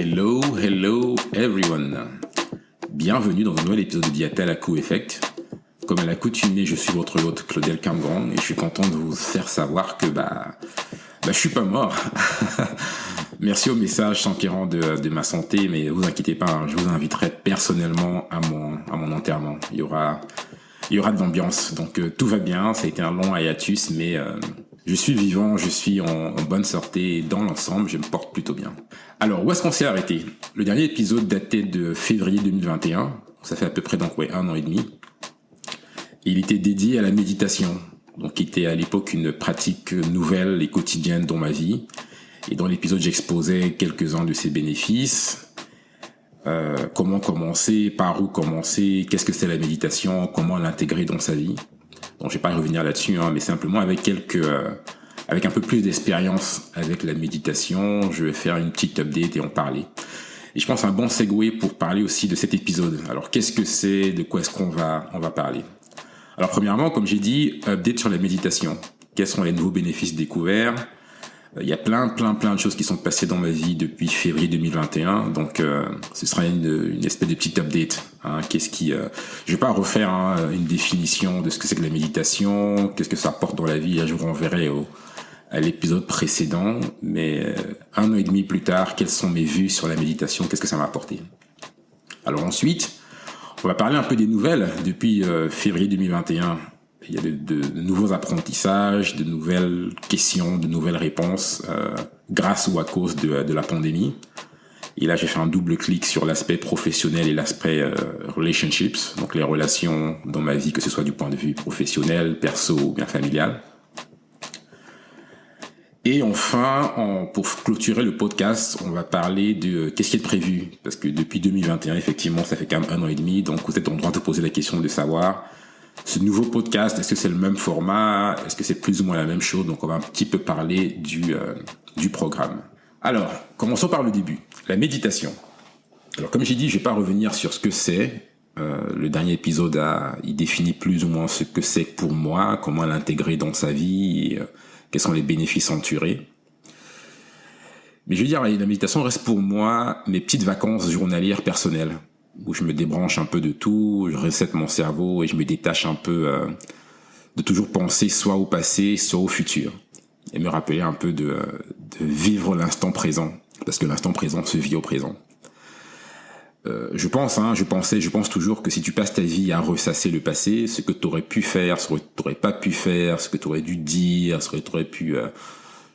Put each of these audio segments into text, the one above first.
Hello everyone. Bienvenue dans un nouvel épisode de Diatel à Coup Effect. Comme à l'accoutumée, je suis votre hôte Claudel Camgrand et je suis content de vous faire savoir que je suis pas mort. Merci au message s'enquérant de ma santé, mais vous inquiétez pas, je vous inviterai personnellement à mon enterrement. Il y aura de l'ambiance, donc tout va bien. Ça a été un long hiatus, mais je suis vivant, je suis en bonne santé et dans l'ensemble, je me porte plutôt bien. Alors, où est-ce qu'on s'est arrêté ? Le dernier épisode datait de février 2021, ça fait à peu près un an et demi. Il était dédié à la méditation, donc qui était à l'époque une pratique nouvelle et quotidienne dans ma vie. Et dans l'épisode, j'exposais quelques-uns de ses bénéfices. Comment commencer, par où commencer, qu'est-ce que c'est la méditation, comment l'intégrer dans sa vie. Donc je vais pas y revenir là-dessus, mais simplement avec avec un peu plus d'expérience avec la méditation, je vais faire une petite update et en parler. Et je pense un bon segue pour parler aussi de cet épisode. Alors qu'est-ce que c'est, de quoi est-ce qu'on va parler ? Alors premièrement, comme j'ai dit, update sur la méditation. Quels sont les nouveaux bénéfices découverts ? Il y a plein de choses qui sont passées dans ma vie depuis février 2021, donc ce sera une espèce de petite update. Je vais pas refaire une définition de ce que c'est que la méditation, qu'est-ce que ça apporte dans la vie. Là, je vous renverrai à l'épisode précédent, mais un an et demi plus tard, quelles sont mes vues sur la méditation, qu'est-ce que ça m'a apporté. Alors ensuite, on va parler un peu des nouvelles depuis février 2021. Il y a de nouveaux apprentissages, de nouvelles questions, de nouvelles réponses grâce ou à cause de la pandémie. Et là, j'ai fait un double clic sur l'aspect professionnel et l'aspect relationships, donc les relations dans ma vie, que ce soit du point de vue professionnel, perso ou bien familial. Et enfin, pour clôturer le podcast, on va parler de qu'est-ce qui est prévu. Parce que depuis 2021, effectivement, ça fait quand même un an et demi, donc vous êtes en droit de poser la question de savoir... Ce nouveau podcast, est-ce que c'est le même format ? Est-ce que c'est plus ou moins la même chose ? Donc, on va un petit peu parler du programme. Alors, commençons par le début. La méditation. Alors, comme j'ai dit, je vais pas revenir sur ce que c'est. Le dernier épisode il définit plus ou moins ce que c'est pour moi, comment l'intégrer dans sa vie, et, quels sont les bénéfices en tirés. Mais je veux dire, la méditation reste pour moi mes petites vacances journalières personnelles, où je me débranche un peu de tout, je reset mon cerveau et je me détache un peu de toujours penser soit au passé, soit au futur. Et me rappeler un peu de vivre l'instant présent, parce que l'instant présent se vit au présent. Je pense toujours que si tu passes ta vie à ressasser le passé, ce que tu aurais pu faire, ce que tu n'aurais pas pu faire, ce que tu aurais dû dire, ce que tu aurais pu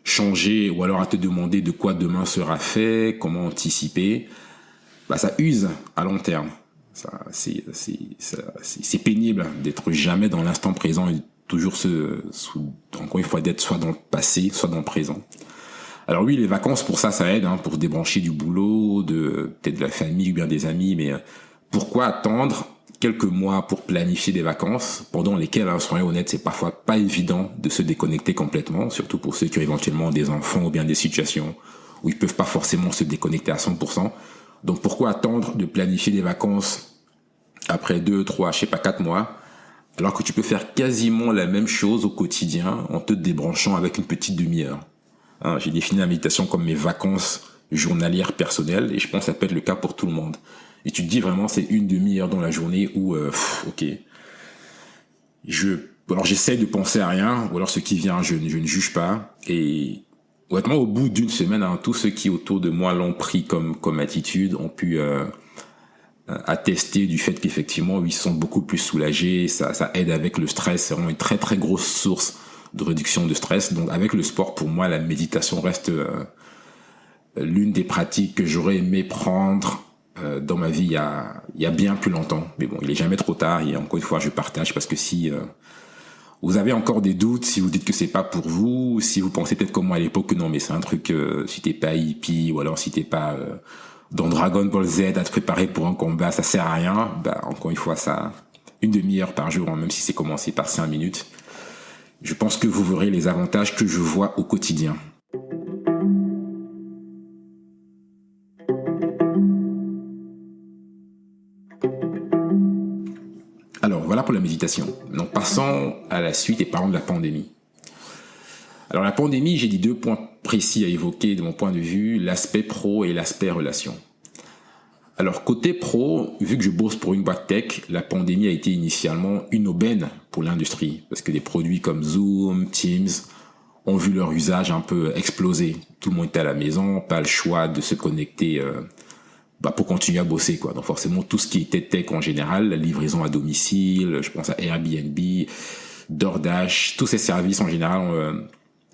changer, ou alors à te demander de quoi demain sera fait, comment anticiper... ça use à long terme. C'est pénible d'être jamais dans l'instant présent et toujours encore une fois d'être soit dans le passé, soit dans le présent. Alors oui, les vacances pour ça aide, pour se débrancher du boulot, peut-être de la famille ou bien des amis, mais pourquoi attendre quelques mois pour planifier des vacances pendant lesquelles, soyons honnêtes, c'est parfois pas évident de se déconnecter complètement, surtout pour ceux qui ont éventuellement des enfants ou bien des situations où ils peuvent pas forcément se déconnecter à 100%. Donc pourquoi attendre de planifier des vacances après 2, 3, 4 mois, alors que tu peux faire quasiment la même chose au quotidien en te débranchant avec une petite demi-heure. J'ai défini la méditation comme mes vacances journalières personnelles et je pense que ça peut être le cas pour tout le monde. Et tu te dis vraiment c'est une demi-heure dans la journée où, alors j'essaie de penser à rien, ou alors ce qui vient, je ne juge pas. Et honnêtement, au bout d'une semaine, tous ceux qui autour de moi l'ont pris comme attitude ont pu attester du fait qu'effectivement ils sont beaucoup plus soulagés. Ça aide avec le stress, c'est vraiment une très très grosse source de réduction de stress. Donc avec le sport, pour moi, la méditation reste l'une des pratiques que j'aurais aimé prendre dans ma vie il y a bien plus longtemps. Mais bon, il est jamais trop tard. Et encore une fois, je partage parce que si vous avez encore des doutes, si vous dites que c'est pas pour vous, si vous pensez peut-être comme moi à l'époque que non, mais c'est un truc, si t'es pas hippie, ou alors si t'es pas dans Dragon Ball Z à te préparer pour un combat, ça sert à rien. Encore une fois, ça, une demi-heure par jour, même si c'est commencé par 5 minutes. Je pense que vous verrez les avantages que je vois au quotidien. Alors, voilà pour la méditation. Donc, passons à la suite et parlons de la pandémie. Alors la pandémie, j'ai dit 2 points précis à évoquer de mon point de vue, l'aspect pro et l'aspect relation. Alors côté pro, vu que je bosse pour une boîte tech, la pandémie a été initialement une aubaine pour l'industrie, parce que des produits comme Zoom, Teams ont vu leur usage un peu exploser. Tout le monde était à la maison, pas le choix de se connecter pour continuer à bosser, quoi. Donc forcément, tout ce qui était tech en général, la livraison à domicile, je pense à Airbnb, DoorDash, tous ces services en général,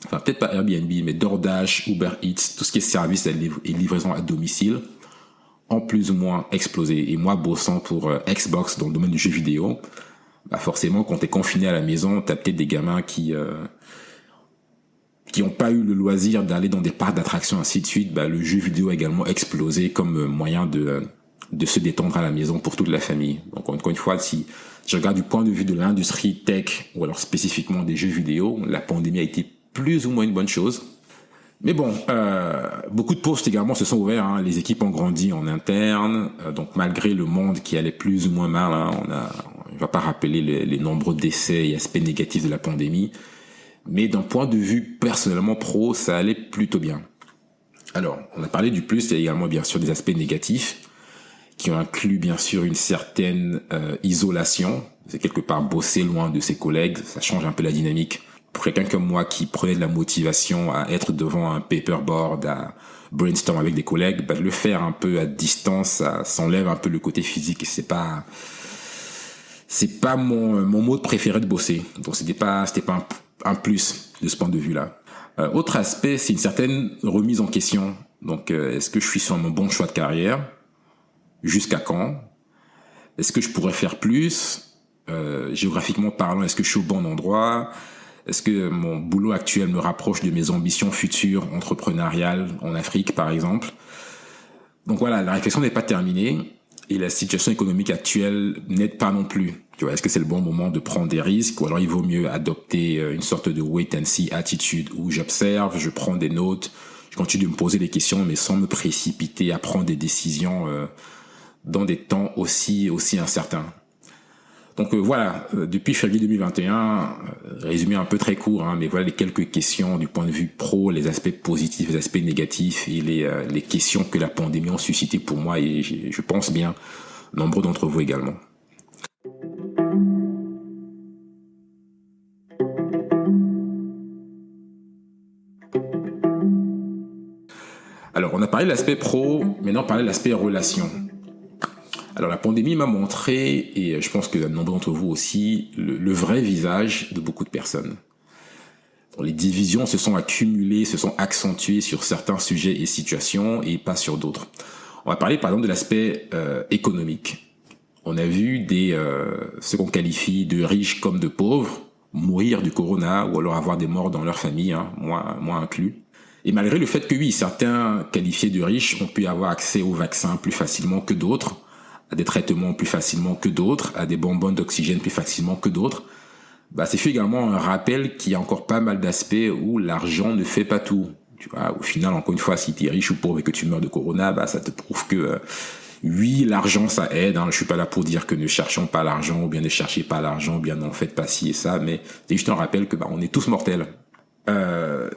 enfin peut-être pas Airbnb, mais DoorDash, Uber Eats, tout ce qui est service et livraison à domicile, ont plus ou moins explosé. Et moi, bossant pour Xbox dans le domaine du jeu vidéo, forcément, quand t'es confiné à la maison, t'as peut-être des gamins qui ont pas eu le loisir d'aller dans des parcs d'attractions, ainsi de suite. Le jeu vidéo a également explosé comme moyen de se détendre à la maison pour toute la famille. Donc encore une fois, si je regarde du point de vue de l'industrie tech, ou alors spécifiquement des jeux vidéo, la pandémie a été plus ou moins une bonne chose. Mais bon, beaucoup de postes également se sont ouverts, hein. Les équipes ont grandi en interne, donc malgré le monde qui allait plus ou moins mal, hein, on va pas rappeler les nombreux décès et aspects négatifs de la pandémie, mais d'un point de vue personnellement pro, ça allait plutôt bien. Alors, on a parlé du plus, il y a également bien sûr des aspects négatifs, qui ont inclus bien sûr une certaine isolation. C'est quelque part bosser loin de ses collègues, ça change un peu la dynamique. Pour quelqu'un comme moi qui prenait de la motivation à être devant un paperboard, à brainstorm avec des collègues, de le faire un peu à distance, ça s'enlève un peu le côté physique et c'est pas mon mode préféré de bosser. Donc c'était pas un plus de ce point de vue-là. Autre aspect, c'est une certaine remise en question. Donc est-ce que je suis sur mon bon choix de carrière? Jusqu'à quand? Est-ce que je pourrais faire plus? Géographiquement parlant, est-ce que je suis au bon endroit? Est-ce que mon boulot actuel me rapproche de mes ambitions futures entrepreneuriales en Afrique, par exemple? Donc voilà, la réflexion n'est pas terminée et la situation économique actuelle n'aide pas non plus. Tu vois, est-ce que c'est le bon moment de prendre des risques ou alors il vaut mieux adopter une sorte de wait and see attitude où j'observe, je prends des notes, je continue de me poser des questions mais sans me précipiter à prendre des décisions dans des temps aussi incertains. Donc voilà, depuis février 2021, résumé un peu très court, hein, mais voilà les quelques questions du point de vue pro, les aspects positifs, les aspects négatifs et les questions que la pandémie a suscité pour moi et je pense bien nombreux d'entre vous également. Alors on a parlé de l'aspect pro, maintenant on parler de l'aspect relation. Alors la pandémie m'a montré, et je pense que nombreux d'entre vous aussi, le vrai visage de beaucoup de personnes. Les divisions se sont accumulées, se sont accentuées sur certains sujets et situations et pas sur d'autres. On va parler par exemple de l'aspect économique. On a vu ce qu'on qualifie de riches comme de pauvres mourir du corona ou alors avoir des morts dans leur famille, hein, moi inclus. Et malgré le fait que oui, certains qualifiés de riches ont pu avoir accès aux vaccins plus facilement que d'autres, à des traitements plus facilement que d'autres, à des bonbonnes d'oxygène plus facilement que d'autres, c'est fait également un rappel qu'il y a encore pas mal d'aspects où l'argent ne fait pas tout. Tu vois, au final, encore une fois, si tu es riche ou pauvre et que tu meurs de corona, ça te prouve que oui, l'argent ça aide. Je suis pas là pour dire que ne cherchons pas l'argent ou bien ne cherchez pas l'argent, ou bien n'en faites pas ci et ça, mais c'est juste un rappel que on est tous mortels.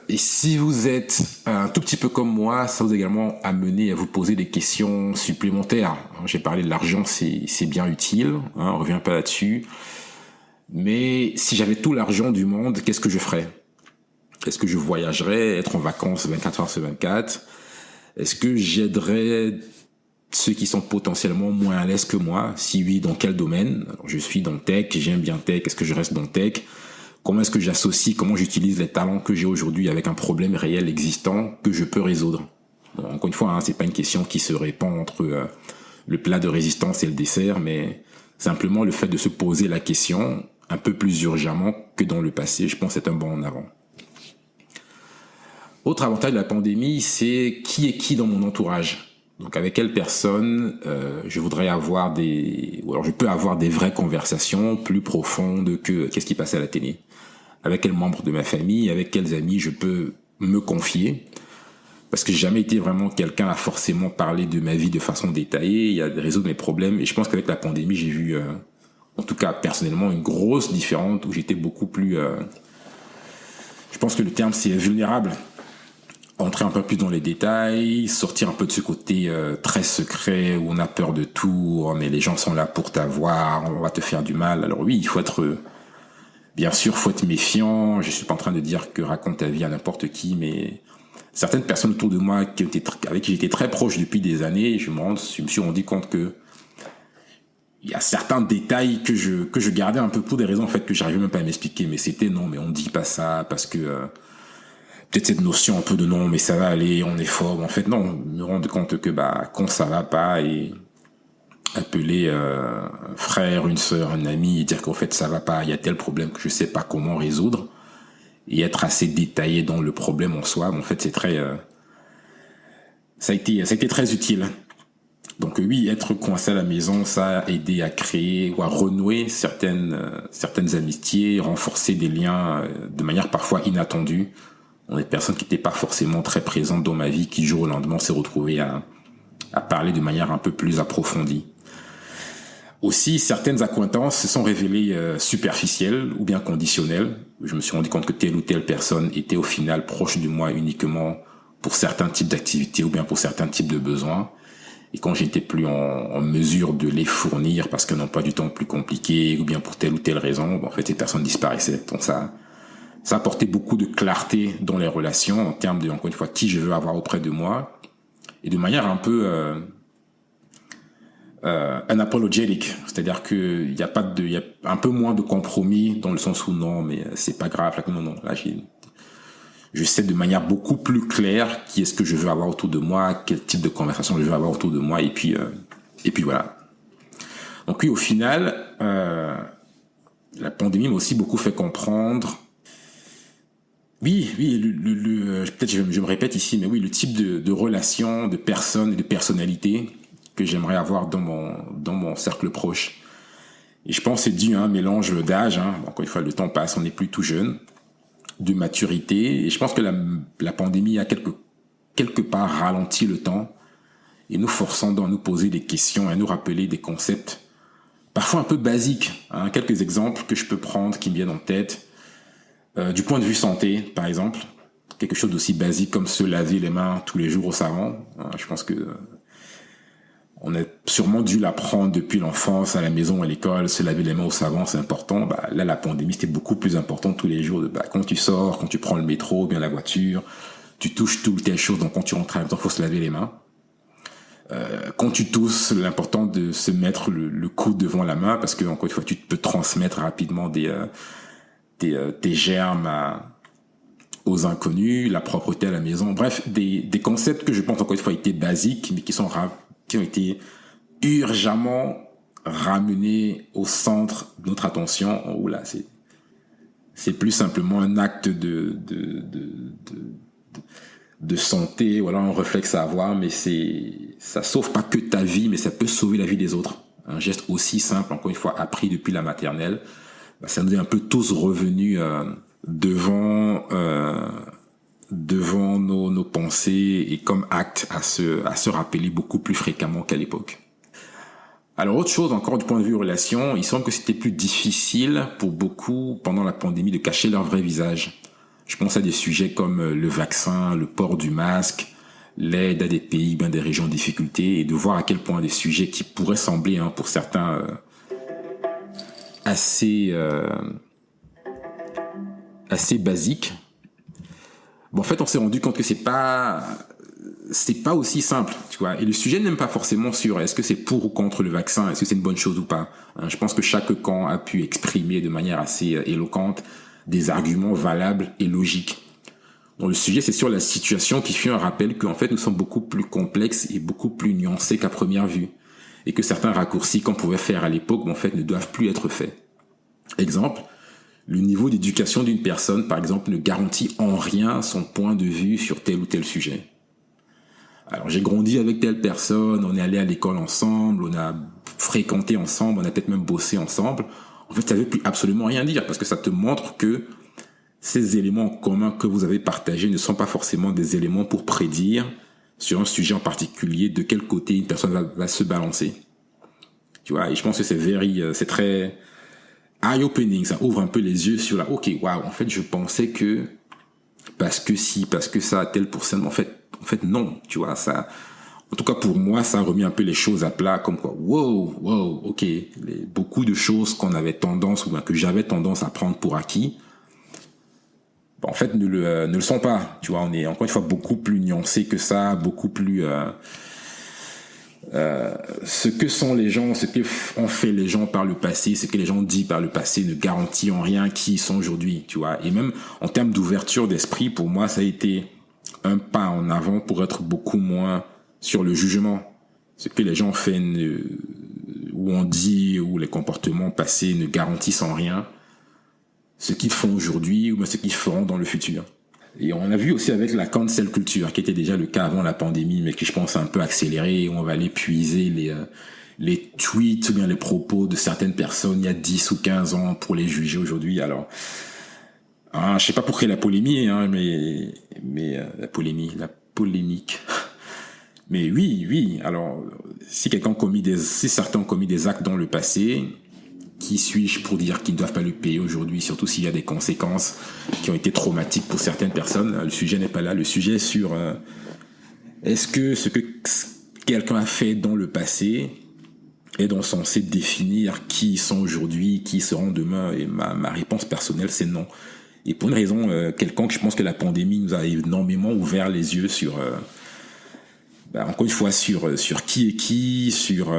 Et si vous êtes un tout petit peu comme moi, ça vous a également amené à vous poser des questions supplémentaires. J'ai parlé de l'argent, c'est bien utile, on revient pas là-dessus. Mais si j'avais tout l'argent du monde, qu'est-ce que je ferais? Est-ce que je voyagerais, être en vacances 24 heures sur 24? Est-ce que j'aiderais ceux qui sont potentiellement moins à l'aise que moi? Si oui, dans quel domaine? Alors, je suis dans tech, j'aime bien tech, est-ce que je reste dans tech? Comment est-ce que j'associe, comment j'utilise les talents que j'ai aujourd'hui avec un problème réel existant que je peux résoudre? Bon, encore une fois, c'est pas une question qui se répand entre le plat de résistance et le dessert, mais simplement le fait de se poser la question un peu plus urgemment que dans le passé, je pense que c'est un bond en avant. Autre avantage de la pandémie, c'est qui est qui dans mon entourage. Donc avec quelle personne je voudrais avoir ou alors je peux avoir des vraies conversations plus profondes que qu'est-ce qui passait à la télé. Avec quels membres de ma famille, avec quels amis je peux me confier. Parce que j'ai jamais été vraiment quelqu'un à forcément parler de ma vie de façon détaillée, il y a des résoudre mes problèmes. Et je pense qu'avec la pandémie, j'ai vu, en tout cas personnellement, une grosse différence où j'étais beaucoup plus... je pense que le terme c'est vulnérable. Entrer un peu plus dans les détails, sortir un peu de ce côté très secret où on a peur de tout, oh, mais les gens sont là pour t'avoir, on va te faire du mal. Alors oui, il faut être, bien sûr, faut être méfiant. Je suis pas en train de dire que raconte ta vie à n'importe qui, mais certaines personnes autour de moi avec qui j'étais très proche depuis des années, je me suis rendu compte que il y a certains détails que je gardais un peu pour des raisons en fait que j'arrivais même pas à m'expliquer, mais c'était non, mais on dit pas ça parce que peut-être cette notion un peu de non, mais ça va aller, on est fort. En fait, non, me rendre compte que quand ça va pas et appeler un frère, une sœur, un ami et dire qu'en fait ça va pas, il y a tel problème que je sais pas comment résoudre et être assez détaillé dans le problème en soi. En fait, c'est très, ça a été très utile. Donc oui, être coincé à la maison, ça a aidé à créer ou à renouer certaines amitiés, renforcer des liens de manière parfois inattendue. On est des personnes qui n'étaient pas forcément très présentes dans ma vie, qui du jour au lendemain s'est retrouvées à parler de manière un peu plus approfondie. Aussi, certaines accointances se sont révélées superficielles ou bien conditionnelles. Je me suis rendu compte que telle ou telle personne était au final proche de moi uniquement pour certains types d'activités ou bien pour certains types de besoins. Et quand j'étais plus en mesure de les fournir parce qu'elles n'ont pas du temps plus compliqué ou bien pour telle ou telle raison, en fait, ces personnes disparaissaient. Donc ça apportait beaucoup de clarté dans les relations en termes de, encore une fois, qui je veux avoir auprès de moi et de manière un peu unapologetic, c'est-à-dire que il y a un peu moins de compromis dans le sens où non, mais c'est pas grave, là, non, là je sais de manière beaucoup plus claire qui est-ce que je veux avoir autour de moi, quel type de conversation je veux avoir autour de moi, et puis voilà. Donc oui, au final, la pandémie m'a aussi beaucoup fait comprendre. Oui, peut-être je me répète ici, mais oui, le type de relations, de personnes et de personnalités que j'aimerais avoir dans mon cercle proche. Et je pense que c'est dû à un mélange d'âge. Encore une fois, le temps passe, on n'est plus tout jeune, de maturité. Et je pense que la pandémie a quelque part ralenti le temps et nous forçant à nous poser des questions, à nous rappeler des concepts parfois un peu basiques. Quelques exemples que je peux prendre qui me viennent en tête. Du point de vue santé, par exemple, quelque chose d'aussi basique comme se laver les mains tous les jours au savon. Je pense que on a sûrement dû l'apprendre depuis l'enfance, à la maison, à l'école, se laver les mains au savon, c'est important. Là, la pandémie, c'était beaucoup plus important tous les jours. Quand tu sors, quand tu prends le métro, bien la voiture, tu touches telle chose, donc quand tu rentres à la maison, il faut se laver les mains. Quand tu tousses, l'important de se mettre le coude devant la main, parce que, encore une fois, tu peux transmettre rapidement tes germes aux inconnus, la propreté à la maison. Bref, des concepts que je pense, encore une fois, étaient basiques, mais qui ont été urgemment ramenés au centre de notre attention. Oh là, c'est plus simplement un acte de santé, voilà, un réflexe à avoir, mais ça sauve pas que ta vie, mais ça peut sauver la vie des autres. Un geste aussi simple, encore une fois, appris depuis la maternelle, ça nous est un peu tous revenus devant nos pensées et comme acte à se rappeler beaucoup plus fréquemment qu'à l'époque. Alors autre chose encore du point de vue relation, il semble que c'était plus difficile pour beaucoup pendant la pandémie de cacher leur vrai visage. Je pense à des sujets comme le vaccin, le port du masque, l'aide à des pays, bien des régions en difficulté, et de voir à quel point des sujets qui pourraient sembler pour certains assez basiques. Bon, en fait, on s'est rendu compte que c'est pas aussi simple, tu vois. Et le sujet n'est même pas forcément sur est-ce que c'est pour ou contre le vaccin, est-ce que c'est une bonne chose ou pas. Je pense que chaque camp a pu exprimer de manière assez éloquente des arguments valables et logiques. Donc le sujet, c'est sur la situation qui fait un rappel qu'en fait, nous sommes beaucoup plus complexes et beaucoup plus nuancés qu'à première vue. Et que certains raccourcis qu'on pouvait faire à l'époque, en fait, ne doivent plus être faits. Exemple, le niveau d'éducation d'une personne, par exemple, ne garantit en rien son point de vue sur tel ou tel sujet. Alors, j'ai grandi avec telle personne, on est allé à l'école ensemble, on a fréquenté ensemble, on a peut-être même bossé ensemble. En fait, ça ne veut plus absolument rien dire parce que ça te montre que ces éléments en commun que vous avez partagés ne sont pas forcément des éléments pour prédire sur un sujet en particulier de quel côté une personne va se balancer. Tu vois, et je pense que c'est très eye-opening, ça ouvre un peu les yeux sur ok, waouh, en fait, je pensais que parce que si, parce que ça, tel pour ça. En fait, non, tu vois, ça, en tout cas pour moi, ça a remis un peu les choses à plat, comme quoi, wow, ok, beaucoup de choses qu'on avait tendance, ou bien que j'avais tendance à prendre pour acquis, en fait, ne le sont pas. Tu vois, on est encore une fois beaucoup plus nuancé que ça, beaucoup plus ce que sont les gens, ce que ont fait les gens par le passé, ce que les gens disent par le passé ne garantit en rien qui ils sont aujourd'hui, tu vois. Et même en termes d'ouverture d'esprit, pour moi, ça a été un pas en avant pour être beaucoup moins sur le jugement. Ce que les gens font ou on dit, ou les comportements passés ne garantissent en rien ce qu'ils font aujourd'hui ou ce qu'ils feront dans le futur. Et on a vu aussi avec la cancel culture, qui était déjà le cas avant la pandémie, mais qui je pense a un peu accéléré, où on va aller puiser les tweets ou bien les propos de certaines personnes il y a 10 ou 15 ans pour les juger aujourd'hui. Alors, je sais pas pour créer la polémique, mais la polémique. Mais oui. Alors, si certains ont commis des actes dans le passé, qui suis-je pour dire qu'ils ne doivent pas le payer aujourd'hui, surtout s'il y a des conséquences qui ont été traumatiques pour certaines personnes. Le sujet n'est pas là. Le sujet est sur est-ce que ce que quelqu'un a fait dans le passé est donc censé définir qui ils sont aujourd'hui, qui ils seront demain. Et ma réponse personnelle, c'est non. Et pour une raison quelconque, je pense que la pandémie nous a énormément ouvert les yeux sur encore une fois sur qui est qui, sur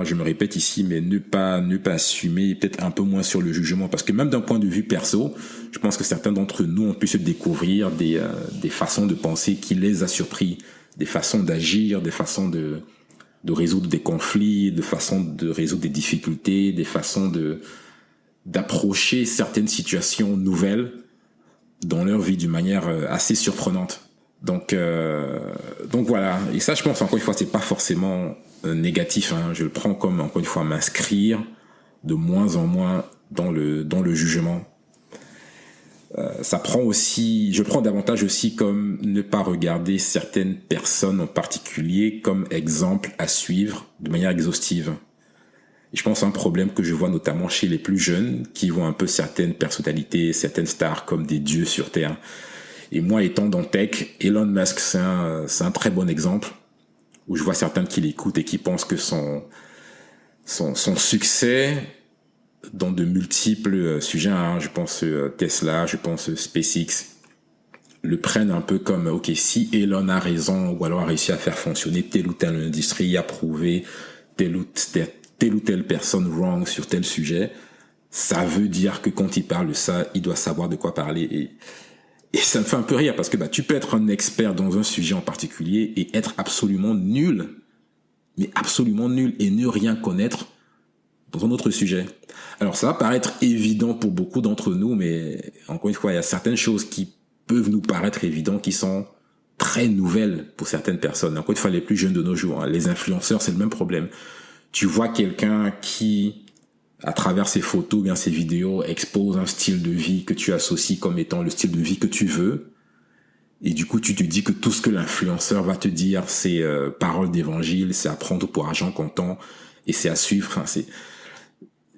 je me répète ici, mais ne pas assumer, peut-être un peu moins sur le jugement, parce que même d'un point de vue perso, je pense que certains d'entre nous ont pu se découvrir des façons de penser qui les a surpris, des façons d'agir, des façons de résoudre des conflits, des façons de résoudre des difficultés, des façons d'approcher certaines situations nouvelles dans leur vie d'une manière assez surprenante. Donc voilà. Et ça, je pense, encore une fois, c'est pas forcément négatif, je le prends comme, encore une fois, m'inscrire de moins en moins dans le jugement. Je prends davantage aussi comme ne pas regarder certaines personnes en particulier comme exemple à suivre de manière exhaustive. Et je pense à un problème que je vois notamment chez les plus jeunes qui voient un peu certaines personnalités, certaines stars comme des dieux sur Terre. Et moi, étant dans tech, Elon Musk, c'est un très bon exemple où je vois certains qui l'écoutent et qui pensent que son succès dans de multiples sujets, je pense Tesla, je pense SpaceX, le prennent un peu comme, ok, si Elon a raison ou alors a réussi à faire fonctionner telle ou telle industrie, a prouvé telle ou telle personne wrong sur tel sujet, ça veut dire que quand il parle de ça, il doit savoir de quoi parler. Et ça me fait un peu rire parce que tu peux être un expert dans un sujet en particulier et être absolument nul, mais absolument nul, et ne rien connaître dans un autre sujet. Alors ça va paraître évident pour beaucoup d'entre nous, mais encore une fois, il y a certaines choses qui peuvent nous paraître évidentes qui sont très nouvelles pour certaines personnes. Encore une fois, les plus jeunes de nos jours, les influenceurs, c'est le même problème. Tu vois quelqu'un qui, à travers ses photos, bien ses vidéos, expose un style de vie que tu associes comme étant le style de vie que tu veux. Et du coup, tu te dis que tout ce que l'influenceur va te dire, c'est parole d'évangile, c'est à prendre pour argent comptant et c'est à suivre.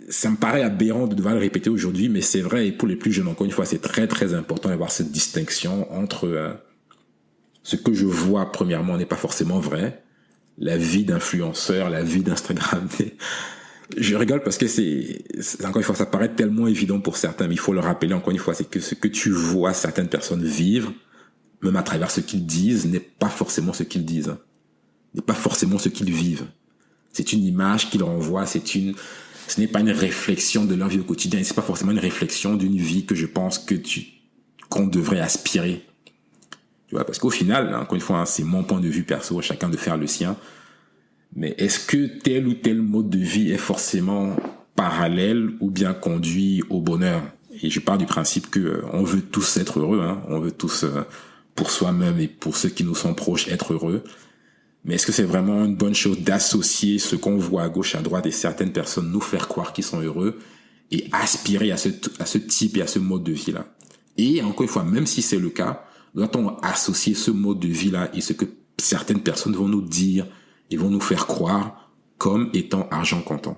Ça me paraît aberrant de devoir le répéter aujourd'hui, mais c'est vrai. Et pour les plus jeunes, encore une fois, c'est très très important d'avoir cette distinction entre ce que je vois, premièrement, n'est pas forcément vrai. La vie d'influenceur, la vie d'Instagram. Je rigole parce que encore une fois, ça paraît tellement évident pour certains, mais il faut le rappeler encore une fois, c'est que ce que tu vois certaines personnes vivre, même à travers ce qu'ils disent, n'est pas forcément ce qu'ils disent, n'est pas forcément ce qu'ils vivent. C'est une image qu'ils renvoient, ce n'est pas une réflexion de leur vie au quotidien, et c'est pas forcément une réflexion d'une vie que je pense qu'on devrait aspirer. Tu vois, parce qu'au final, encore une fois, c'est mon point de vue perso, chacun de faire le sien. Mais est-ce que tel ou tel mode de vie est forcément parallèle ou bien conduit au bonheur? Et je pars du principe que on veut tous être heureux, on veut tous, pour soi-même et pour ceux qui nous sont proches, être heureux. Mais est-ce que c'est vraiment une bonne chose d'associer ce qu'on voit à gauche, à droite et certaines personnes nous faire croire qu'ils sont heureux et aspirer à ce type et à ce mode de vie-là? Et encore une fois, même si c'est le cas, doit-on associer ce mode de vie-là et ce que certaines personnes vont nous dire et vont nous faire croire comme étant argent comptant?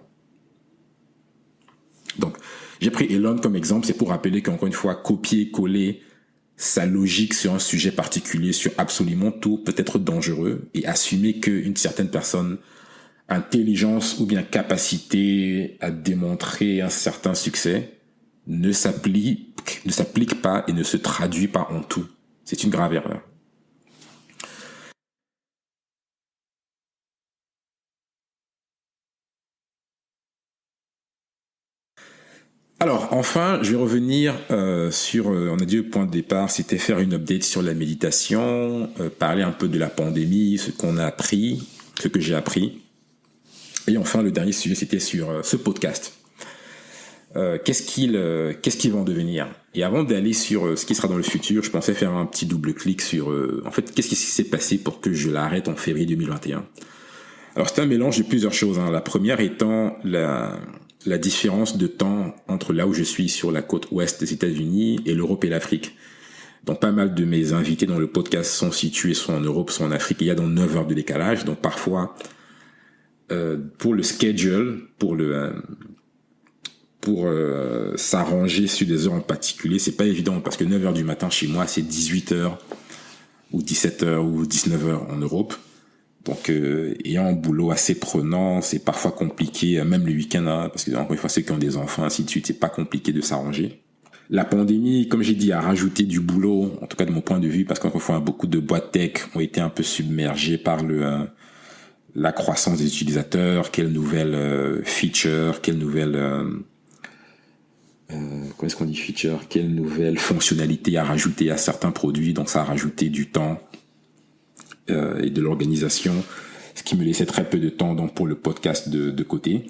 Donc, j'ai pris Elon comme exemple, c'est pour rappeler qu'encore une fois, copier-coller sa logique sur un sujet particulier, sur absolument tout, peut être dangereux, et assumer qu'une certaine personne, intelligence ou bien capacité à démontrer un certain succès ne s'applique pas et ne se traduit pas en tout. C'est une grave erreur. Alors, enfin, je vais revenir sur, on a dit le point de départ, c'était faire une update sur la méditation, parler un peu de la pandémie, ce qu'on a appris, ce que j'ai appris. Et enfin, le dernier sujet, c'était sur ce podcast. Qu'est-ce qu'il va en devenir? Et avant d'aller sur ce qui sera dans le futur, je pensais faire un petit double-clic sur, en fait, qu'est-ce qui s'est passé pour que je l'arrête en février 2021. Alors, c'est un mélange de plusieurs choses, hein. La première étant la différence de temps entre là où je suis sur la côte ouest des États-Unis et l'Europe et l'Afrique. Donc, pas mal de mes invités dans le podcast sont situés soit en Europe, soit en Afrique. Il y a donc 9 heures de décalage. Donc, parfois, pour le schedule, pour s'arranger sur des heures en particulier, c'est pas évident parce que 9 heures du matin chez moi, c'est 18 heures ou 17 heures ou 19 heures en Europe. Donc, ayant un boulot assez prenant, c'est parfois compliqué, même le week-end, hein, parce que encore une fois, ceux qui ont des enfants, ainsi de suite, c'est pas compliqué de s'arranger. La pandémie, comme j'ai dit, a rajouté du boulot, en tout cas de mon point de vue, parce qu'encore une fois, beaucoup de boîtes tech ont été un peu submergées par la croissance des utilisateurs, quelle nouvelle feature, quelle nouvelle comment est-ce qu'on dit feature, quelle nouvelle fonctionnalité à rajouter à certains produits. Donc ça a rajouté du temps et de l'organisation, ce qui me laissait très peu de temps donc pour le podcast de côté.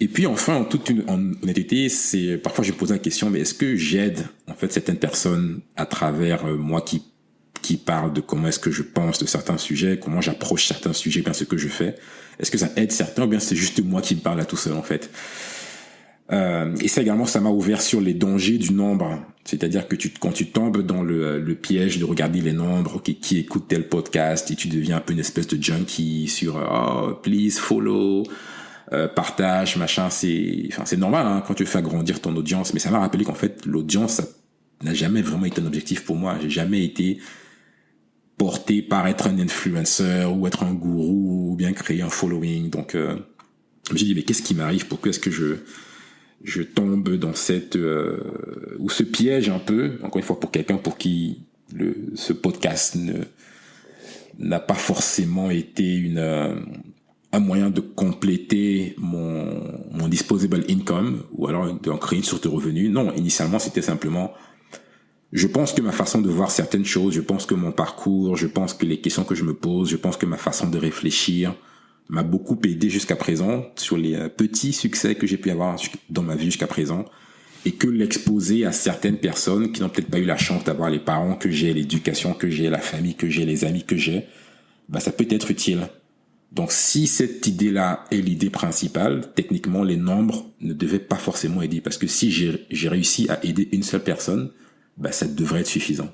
Et puis enfin, en toute honnêteté, c'est parfois je me pose la question, mais est-ce que j'aide en fait certaines personnes à travers moi qui parle de comment est-ce que je pense de certains sujets, comment j'approche certains sujets, bien ce que je fais. Est-ce que ça aide certains ou bien c'est juste moi qui me parle à tout seul en fait. Et ça également, ça m'a ouvert sur les dangers du nombre. C'est-à-dire que quand tu tombes dans le piège de regarder les nombres, okay, qui écoute tel podcast, et tu deviens un peu une espèce de junkie sur oh please follow, partage, machin, c'est normal hein, quand tu fais agrandir ton audience. Mais ça m'a rappelé qu'en fait l'audience ça n'a jamais vraiment été un objectif pour moi. J'ai jamais été porté par être un influencer ou être un gourou ou bien créer un following. Donc je me suis dit mais qu'est-ce qui m'arrive? Pourquoi est-ce que je tombe dans ou ce piège un peu, encore une fois pour quelqu'un pour qui ce podcast n'a pas forcément été un moyen de compléter mon disposable income ou alors d'en créer une source de revenus. Non, initialement c'était simplement, je pense que ma façon de voir certaines choses, je pense que mon parcours, je pense que les questions que je me pose, je pense que ma façon de réfléchir m'a beaucoup aidé jusqu'à présent sur les petits succès que j'ai pu avoir dans ma vie jusqu'à présent et que l'exposer à certaines personnes qui n'ont peut-être pas eu la chance d'avoir les parents que j'ai, l'éducation que j'ai, la famille que j'ai, les amis que j'ai, bah ça peut être utile. Donc si cette idée-là est l'idée principale, techniquement les nombres ne devaient pas forcément aider parce que si j'ai réussi à aider une seule personne, bah ça devrait être suffisant.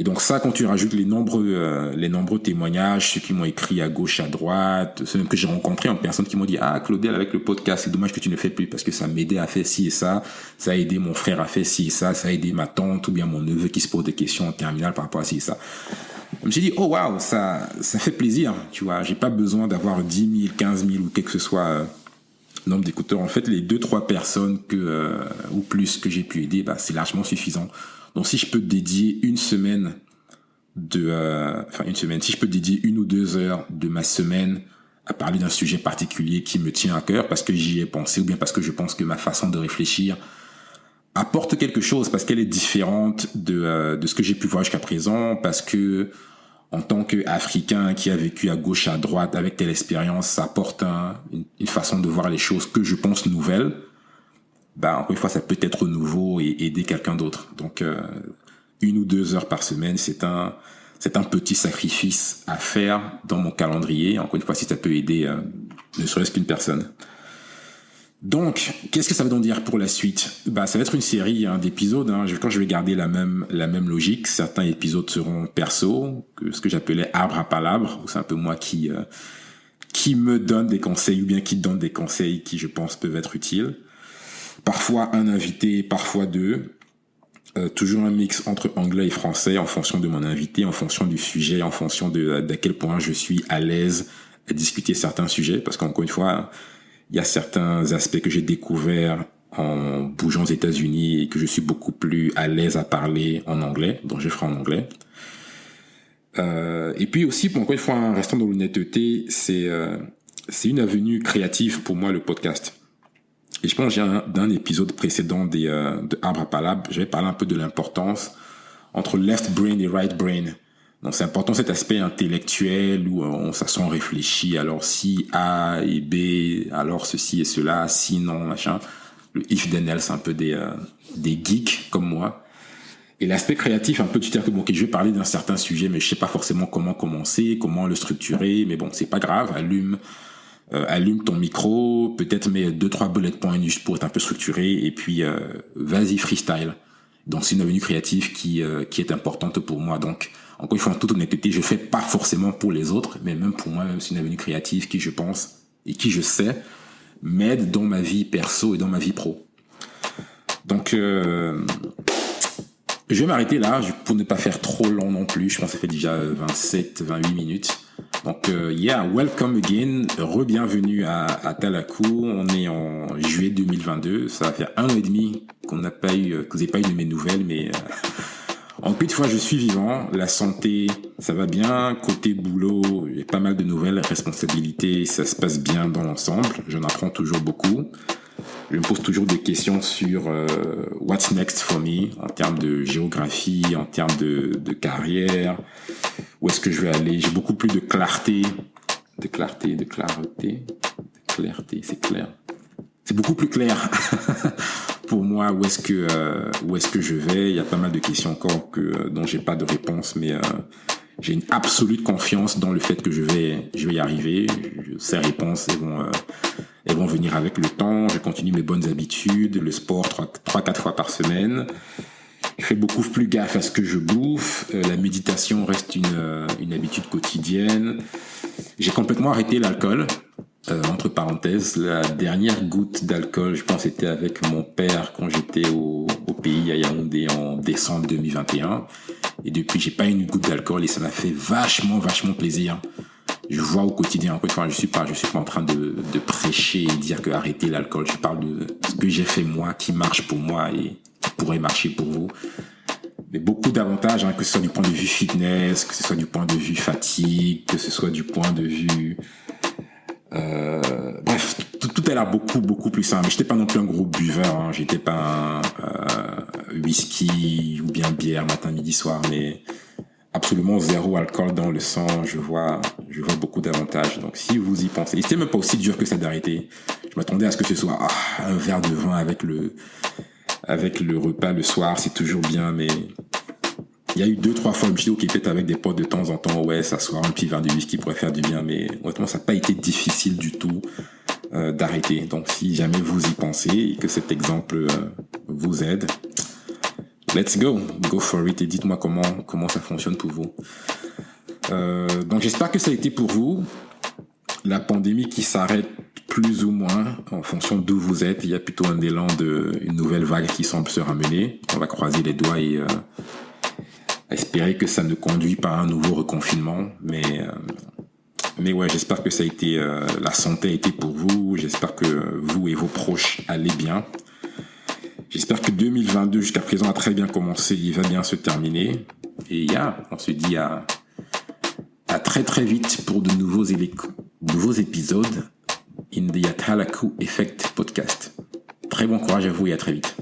Et donc ça, quand tu rajoutes les nombreux témoignages, ceux qui m'ont écrit à gauche, à droite, ceux que j'ai rencontrés en personnes qui m'ont dit « Ah, Claudel, avec le podcast, c'est dommage que tu ne le fais plus parce que ça m'aidait à faire ci et ça a aidé mon frère à faire ci et ça a aidé ma tante ou bien mon neveu qui se pose des questions en terminale par rapport à ci et ça. » Je me suis dit « Oh, waouh, ça fait plaisir, tu vois, j'ai pas besoin d'avoir 10 000, 15 000 ou quel que ce soit nombre d'écouteurs. En fait, les 2-3 personnes ou plus que j'ai pu aider, bah, c'est largement suffisant. » Donc si je peux dédier si je peux dédier 1 ou 2 heures de ma semaine à parler d'un sujet particulier qui me tient à cœur parce que j'y ai pensé ou bien parce que je pense que ma façon de réfléchir apporte quelque chose parce qu'elle est différente de ce que j'ai pu voir jusqu'à présent, parce que en tant qu'Africain qui a vécu à gauche, à droite avec telle expérience, ça apporte une façon de voir les choses que je pense nouvelle. Bah, encore une fois, ça peut être nouveau et aider quelqu'un d'autre. Donc, 1 ou 2 heures par semaine, c'est un petit sacrifice à faire dans mon calendrier. Encore une fois, si ça peut aider, ne serait-ce qu'une personne. Donc, qu'est-ce que ça veut donc dire pour la suite? Bah, ça va être une série d'épisodes. Quand je vais garder la même logique, certains épisodes seront perso, ce que j'appelais arbre à palabre, où c'est un peu moi qui me donne des conseils ou bien qui donne des conseils qui, je pense, peuvent être utiles. Parfois un invité, parfois 2. toujours un mix entre anglais et français en fonction de mon invité, en fonction du sujet, en fonction d'à quel point je suis à l'aise à discuter certains sujets. Parce qu'encore une fois, il y a certains aspects que j'ai découverts en bougeant aux États-Unis et que je suis beaucoup plus à l'aise à parler en anglais, donc je ferai en anglais. Et puis aussi, encore une fois, en restant dans l'honnêteté, c'est une avenue créative pour moi, le podcast. Et je pense que d'un épisode précédent de Arbre à Palabre, j'avais parlé un peu de l'importance entre left brain et right brain. Donc c'est important cet aspect intellectuel où on s'assoit, on réfléchit, alors si A et B, alors ceci et cela, si non, machin. Le if then else, un peu des geeks comme moi. Et l'aspect créatif, un peu, tu te dis que bon, ok, je vais parler d'un certain sujet, mais je sais pas forcément comment commencer, comment le structurer, mais bon, c'est pas grave, allume ton micro, peut-être mets 2-3 bullet points juste pour être un peu structuré, et puis vas-y freestyle. Donc c'est une avenue créative qui est importante pour moi. Donc encore une fois, en toute honnêteté, je fais pas forcément pour les autres, mais même pour moi, même c'est une avenue créative qui, je pense, et qui je sais, m'aide dans ma vie perso et dans ma vie pro. Donc je vais m'arrêter là pour ne pas faire trop long non plus. Je pense que ça fait déjà 27-28 minutes. Donc, welcome again. Re-bienvenue à Talakou. On est en juillet 2022. Ça va faire 1 an et demi que vous n'avez pas eu de mes nouvelles, mais encore une fois, je suis vivant. La santé, ça va bien. Côté boulot, il y a pas mal de nouvelles responsabilités. Ça se passe bien dans l'ensemble. J'en apprends toujours beaucoup. Je me pose toujours des questions sur what's next for me en termes de géographie, en termes de carrière, où est-ce que je vais aller. J'ai beaucoup plus de clarté, c'est clair. C'est beaucoup plus clair pour moi où est-ce que je vais. Il y a pas mal de questions encore dont j'ai pas de réponse, mais j'ai une absolue confiance dans le fait que je vais y arriver. Ces réponses, elles vont venir avec le temps. Je continue mes bonnes habitudes, le sport 3-4 fois par semaine. Je fais beaucoup plus gaffe à ce que je bouffe. La méditation reste une habitude quotidienne. J'ai complètement arrêté l'alcool. Entre parenthèses, la dernière goutte d'alcool, je pense, c'était avec mon père quand j'étais au pays à Yaoundé en décembre 2021. Et depuis, j'ai pas eu une goutte d'alcool et ça m'a fait vachement plaisir. Je vois au quotidien, encore une fois, je suis pas en train de prêcher et dire que arrêtez l'alcool. Je parle de ce que j'ai fait moi, qui marche pour moi et qui pourrait marcher pour vous. Mais beaucoup d'avantages, que ce soit du point de vue fitness, que ce soit du point de vue fatigue, que ce soit du point de vue bref, tout a l'air beaucoup plus simple. J'étais pas non plus un gros buveur, j'étais pas un whisky ou bien bière matin, midi, soir, mais absolument zéro alcool dans le sang. Je vois beaucoup d'avantages. Donc si vous y pensez, c'était même pas aussi dur que ça d'arrêter. Je m'attendais à ce que ce soit un verre de vin avec le repas le soir, c'est toujours bien, mais il y a eu 2-3 fois, je me suis dit, ok, peut-être avec des potes de temps en temps, ouais, s'asseoir, un petit verre de whisky pourrait faire du bien, mais honnêtement, ça n'a pas été difficile du tout d'arrêter. Donc, si jamais vous y pensez et que cet exemple vous aide, let's go for it et dites-moi comment ça fonctionne pour vous. Donc, j'espère que ça a été pour vous. La pandémie qui s'arrête plus ou moins en fonction d'où vous êtes. Il y a plutôt un élan une nouvelle vague qui semble se ramener. On va croiser les doigts et espérer que ça ne conduit pas à un nouveau reconfinement, mais ouais, j'espère que ça a été la santé a été pour vous. J'espère que vous et vos proches allez bien. J'espère que 2022 jusqu'à présent a très bien commencé, il va bien se terminer. Et on se dit à très vite pour de nouveaux épisodes in the Talakou Effect podcast. Très bon courage à vous et à très vite.